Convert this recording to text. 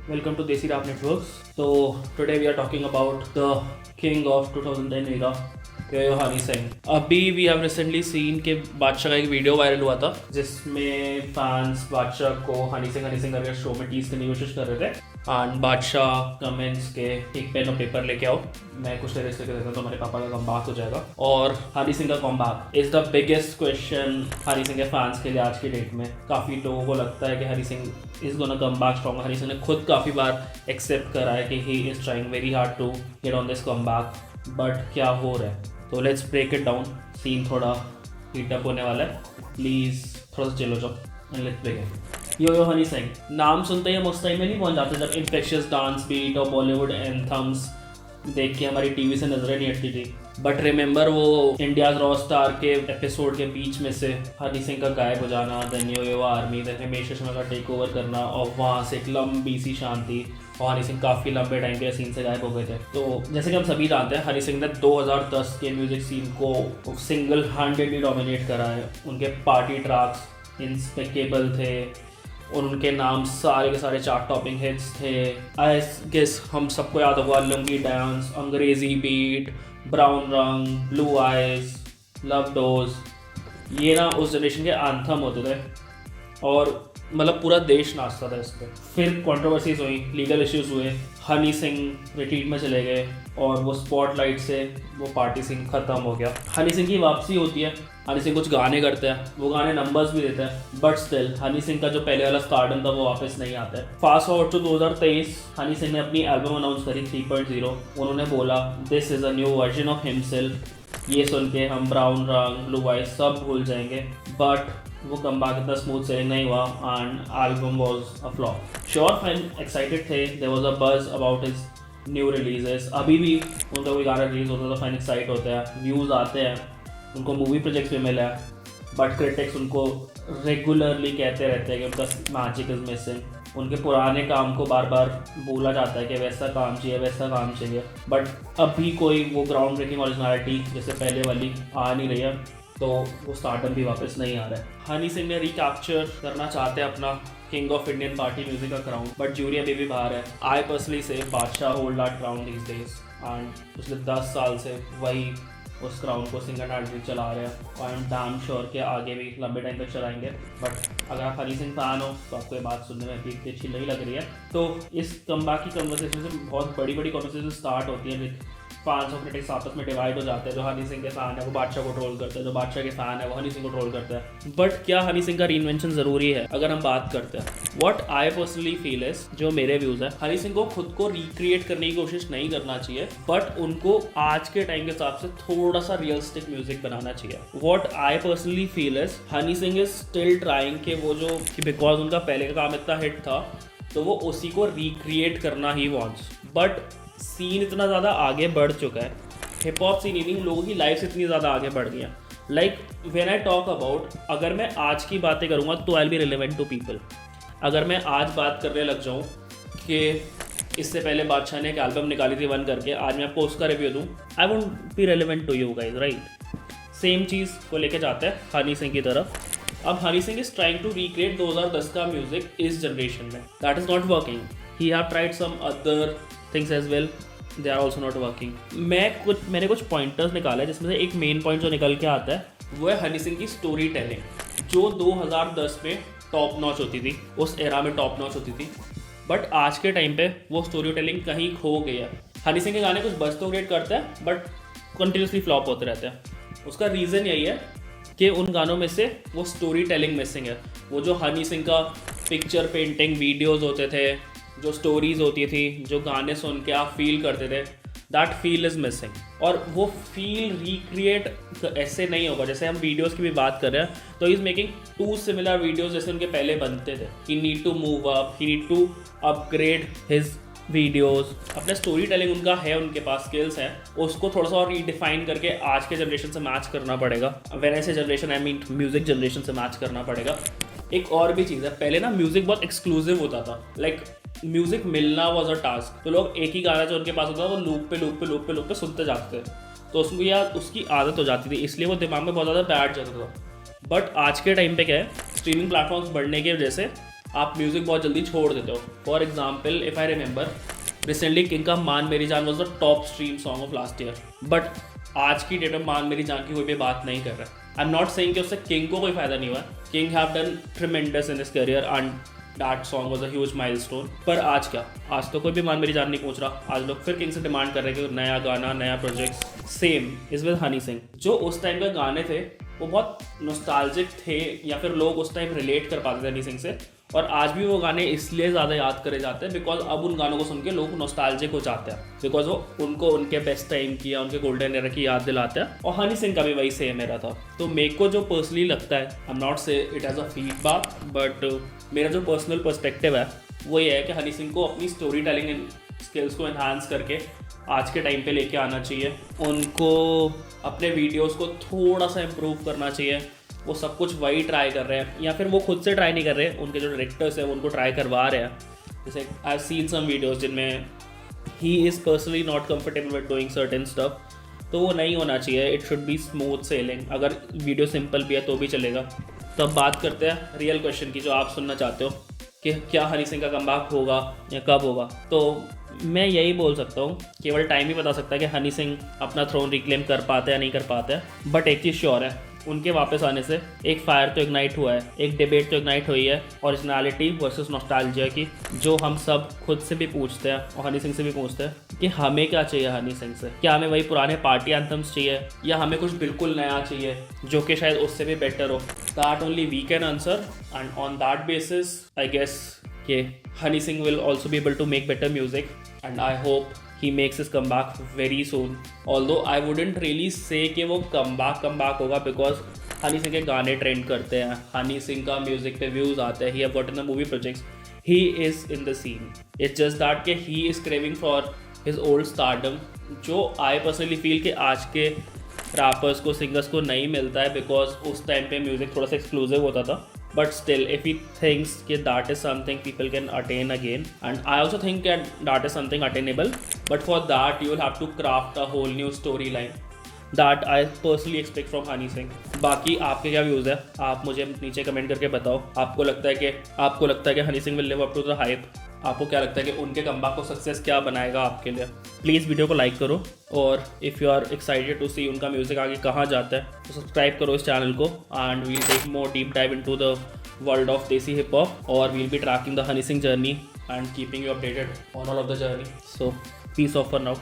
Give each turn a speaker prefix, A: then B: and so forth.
A: Welcome to Desi Rap Networks. So today we are talking about the king of 2010 era, यो हनी सिंह। अभी we have recently seen कि बादशाह का एक video viral हुआ था जिसमें फैंस बादशाह को हनी सिंह करके शो में टीज करने की कोशिश कर रहे थे। एंड बादशाह कमेंट्स के एक पेन और पेपर लेके आओ, मैं कुछ लिरिक्स लेके देता हूँ तो हमारे पापा का कमबैक हो जाएगा। और हनी सिंह का comeback is the biggest question Honey Singh के फैंस के लिए आज की डेट में। काफ़ी लोगों को लगता है कि Honey Singh is gonna come back strong. Honey Singh ने खुद काफ़ी बार एक्सेप्ट करा है कि he is trying very hard to get on this comeback, but क्या हो रहा है? तो let's break it down. Scene थोड़ा हीटअप होने वाला है, प्लीज़ थोड़ा सा चिल हो जाओ and let's break it. Yo Honey Singh नाम सुनते ही हम उस टाइम में नहीं पहुंच जाते जब इन्फेक्शियस डांस बीट और बॉलीवुड एंथम्स देख के हमारी टीवी से नजरें नहीं हटती थी। बट रिमेंबर वो इंडियाज रॉ स्टार के एपिसोड के बीच में से हनी सिंह का गायब हो जाना, देन यो आर्मी, देन हिमेश रेशमिया का टेक ओवर करना और वहाँ से एक लंबी सी शांति, और हनी सिंह काफ़ी लंबे टाइम के सीन से गायब हो गए थे। तो जैसे कि हम सभी जानते हैं हनी सिंह ने 2010 के म्यूजिक सीन को सिंगल हैंडेडली डोमिनेट करा है। उनके पार्टी ट्रैक्स इंस्पेक्टेबल थे और उनके नाम सारे के सारे चार्ट टॉपिंग हिट्स थे। आई गेस हम सबको याद होगा लुंगी डांस, अंग्रेजी बीट, ब्राउन रंग, ब्लू आइज, लव डोज, ये ना उस जनरेशन के एंथम होते थे और मतलब पूरा देश नाचता था इस पर। फिर कंट्रोवर्सीज हुई, लीगल इश्यूज हुए, हनी सिंह रिट्रीट में चले गए और वो स्पॉटलाइट से वो पार्टी सीन खत्म हो गया। हनी सिंह की वापसी होती है, हनी सिंह कुछ गाने करते हैं, वो गाने नंबर्स भी देते हैं, बट स्टिल हनी सिंह का जो पहले वाला स्टारडम था वो वापस नहीं आता है। Fast forward to 2023, Honey Singh ने अपनी एल्बम अनाउंस करी 3.0। उन्होंने बोला this is a new version of himself. ये सुन के हम ब्राउन रंग, ब्लू आइज सब भूल जाएंगे, बट वो कम बैक इतना स्मूथ सेलिंग नहीं हुआ and album was a flop. Sure fan excited थे, there was a buzz about his new releases. अभी भी उनका कोई गाना रिलीज होता है तो फैन एक्साइट होते हैं, व्यूज़ आते हैं, उनको मूवी प्रोजेक्ट्स भी मिला है, बट क्रिटिक्स उनको रेगुलरली कहते रहते हैं कि उनका मैजिक इज मिसिंग। उनके पुराने काम को बार बार बोला जाता है कि वैसा काम चाहिए, वैसा काम चाहिए, बट अभी कोई वो ग्राउंड ब्रेकिंग ओरिजिनलिटी जैसे पहले वाली आ नहीं रही है, तो वो स्टार्टअप भी वापस नहीं आ रहा है। हनी सिंह ने रिकैप्चर करना चाहते हैं अपना king of Indian party music का क्राउन, बट ज्यूरी अभी भी बाहर है। आई पर्सनली से बादशाह hold that crown these days and पिछले 10 साल से वही उस क्राउन को सिंगल हैंडली चला रहे हैं और आई एम डैम श्योर के आगे भी लंबे टाइम तक चलाएंगे। बट अगर आप हनी सिंह फैन हो तो आपको ये बात सुनने में भी अच्छी नहीं लग रही है। तो इस कमबैक की कन्वर्सेशन से बहुत बड़ी बड़ी कन्वर्सेशन स्टार्ट होती है विद फैंस और क्रिटिक्स आपस में डिवाइड हो जाते हैं। जो हनी सिंह के फैन है वो बादशाह को ट्रोल करते हैं, जो बादशाह के फैन है वो हनी सिंह को ट्रोल करते हैं। बट क्या हनी सिंह का रीइन्वेंशन ज़रूरी है? अगर हम बात करते हैं what I personally feel is, जो मेरे व्यूज़ है, हनी सिंह को खुद को रिक्रिएट करने की कोशिश नहीं करना चाहिए, बट उनको आज के टाइम के हिसाब से थोड़ा सा रियलिस्टिक म्यूजिक बनाना चाहिए। What I personally feel is Honey Singh is still trying कि वो जो कि बिकॉज उनका पहले का काम इतना हिट था तो वो उसी को रिक्रिएट करना ही वॉन्ट्स, बट सीन इतना ज़्यादा आगे बढ़ चुका है, हिप हॉप सीन ही नहीं, लोगों की लाइफ इतनी ज़्यादा आगे बढ़ गई है। Like when I talk about, अगर मैं आज की बातें करूँगा तो I will be relevant to people. अगर मैं आज बात करने लग जाऊँ कि इससे पहले बादशाह ने एक एल्बम निकाली थी 1 करके, आज मैं आपको उसका रिव्यू दूँ, I won't be relevant to you guys, right? Same चीज़ को लेके जाते हैं हनी सिंह की तरफ। अब Honey Singh is trying to recreate 2010 का म्यूजिक इस जनरेशन में, that is not working. He have tried some other things as well, they are also not working. मैंने कुछ पॉइंटर्स निकाला है जिसमें से एक मेन पॉइंट जो निकल के आता है वो है हनी सिंह की स्टोरी टेलिंग, जो 2010 में टॉप नॉच होती थी, उस एरा में टॉप नॉच होती थी, बट आज के टाइम पे वो स्टोरी टेलिंग कहीं खो गई है। हनी सिंह के गाने कुछ बस तो क्रिएट करते हैं बट कंटिन्यूसली फ्लॉप होते रहते हैं। उसका रीज़न यही है कि उन गानों में से वो स्टोरी टेलिंग मिसिंग है। वो जो हनी सिंह का पिक्चर पेंटिंग वीडियोस होते थे, जो स्टोरीज होती थी, जो गाने सुन के आप फील करते थे, दैट फील इज़ मिसिंग। और वो फील रिक्रिएट ऐसे नहीं होगा, जैसे हम वीडियोस की भी बात कर रहे हैं तो he is making 2 similar videos जैसे उनके पहले बनते थे। He need to move up, he need to upgrade his videos. अपने स्टोरी टेलिंग उनका है, उनके पास स्किल्स हैं, उसको थोड़ा सा और रीडिफाइन करके आज के जनरेशन से मैच करना पड़ेगा। व्हेन आई से generation I mean music generation से मैच करना पड़ेगा। एक और भी चीज़ है, पहले ना म्यूजिक बहुत एक्सक्लूसिव होता था, लाइक म्यूजिक मिलना वॉज अ टास्क। तो लोग एक ही गाना जो उनके पास होता था वो लूप पे सुनते जाते थे, तो उसको या उसकी आदत हो जाती थी, इसलिए वो दिमाग में बहुत ज़्यादा बैठ जाता था। बट आज के टाइम पे क्या है, स्ट्रीमिंग प्लेटफॉर्म्स बढ़ने की वजह से आप म्यूज़िक बहुत जल्दी छोड़ देते हो। For example if I remember recently king का मान मेरी जान was the top stream song of last year, but आज की डेट में मान मेरी जान की कोई भी बात नहीं कर रहा। आई एम नॉट सेइंग कि उससे किंग को कोई फायदा नहीं हुआ। King have done tremendous in his career and that song was a huge milestone. पर आज क्या, आज तो कोई भी मान मेरी जान नहीं पहुंच रहा। आज लोग फिर किंग से डिमांड कर रहे हैं कि नया गाना, नया project. Same is with Honey Singh. जो उस टाइम के गाने थे वो बहुत नॉस्टैल्जिक थे, या फिर लोग उस टाइम रिलेट कर पाते थे हनी सिंह से, और आज भी वो गाने इसलिए ज़्यादा याद करे जाते हैं बिकॉज अब उन गानों को सुन के लोग नॉस्टैल्जिक हो जाते हैं, बिकॉज वो उनको उनके बेस्ट टाइम की या उनके गोल्डन एरा की याद दिलाते हैं। और हनी सिंह का भी वही सेम एरा था। तो मेरे को जो पर्सनली लगता है, I am not say it as a feedback, but मेरा जो पर्सनल पर्सपेक्टिव है वो ये है कि हनी सिंह को अपनी स्टोरी टेलिंग स्किल्स को एनहांस करके आज के टाइम पे लेके आना चाहिए। उनको अपने वीडियोस को थोड़ा सा इम्प्रूव करना चाहिए। वो सब कुछ वही ट्राई कर रहे हैं, या फिर वो खुद से ट्राई नहीं कर रहे हैं, उनके जो डायरेक्टर्स हैं वो उनको ट्राई करवा रहे हैं। जैसे I have seen some videos जिनमें he is personally not comfortable with doing certain stuff, तो वो नहीं होना चाहिए। It should be smooth sailing. अगर वीडियो सिंपल भी है तो भी चलेगा। तो अब बात करते हैं रियल क्वेश्चन की जो आप सुनना चाहते हो कि क्या हनी सिंह का कमबैक होगा या कब होगा। तो मैं यही बोल सकता हूँ, केवल टाइम ही बता सकता है कि हनी सिंह अपना थ्रोन रिक्लेम कर पाते हैं या नहीं कर पाते हैं। बट एक चीज़ श्योर है, उनके वापस आने से एक फायर तो इग्नाइट हुआ है, एक डिबेट तो इग्नाइट हुई है ओरिजिनलिटी वर्सेस नॉस्टैल्जिया की, जो हम सब खुद से भी पूछते हैं और हनी सिंह से भी पूछते हैं कि हमें क्या चाहिए हनी सिंह से। क्या हमें वही पुराने पार्टी एंथम्स चाहिए या हमें कुछ बिल्कुल नया चाहिए जो कि शायद उससे भी बेटर हो। That only we can answer, and on that basis I guess कि Honey Singh will also be able to make better music, and I hope he makes his comeback very soon. Although I wouldn't really say कि वो comeback होगा, because Honey Singh के गाने trend करते हैं, हनी सिंह का music पे व्यूज आते हैं, he have gotten the movie projects, he is in the scene. It's just that कि he is craving for his old stardom, जो I personally feel कि आज के रैपर्स को, सिंगर्स को नहीं मिलता है, बिकॉज उस टाइम पे म्यूजिक थोड़ा सा एक्सक्लूसिव होता था। But still, if he thinks that is something people can attain again, and I also think that is something attainable, but for that you will have to craft a whole new storyline that I personally expect from Honey Singh. बाकी आपके क्या views है, आप मुझे नीचे comment करके बताओ। आपको लगता है कि Honey Singh will live up to the hype? आपको क्या लगता है कि उनके कमबैक को सक्सेस क्या बनाएगा आपके लिए? प्लीज़ वीडियो को लाइक करो, और if you are excited to see उनका म्यूज़िक आगे कहाँ जाता है तो सब्सक्राइब करो इस चैनल को, and we'll take more deep dive into the world of desi hip hop, और we'll be tracking the Honey Singh journey and keeping you updated on all of the journey. So peace off for now.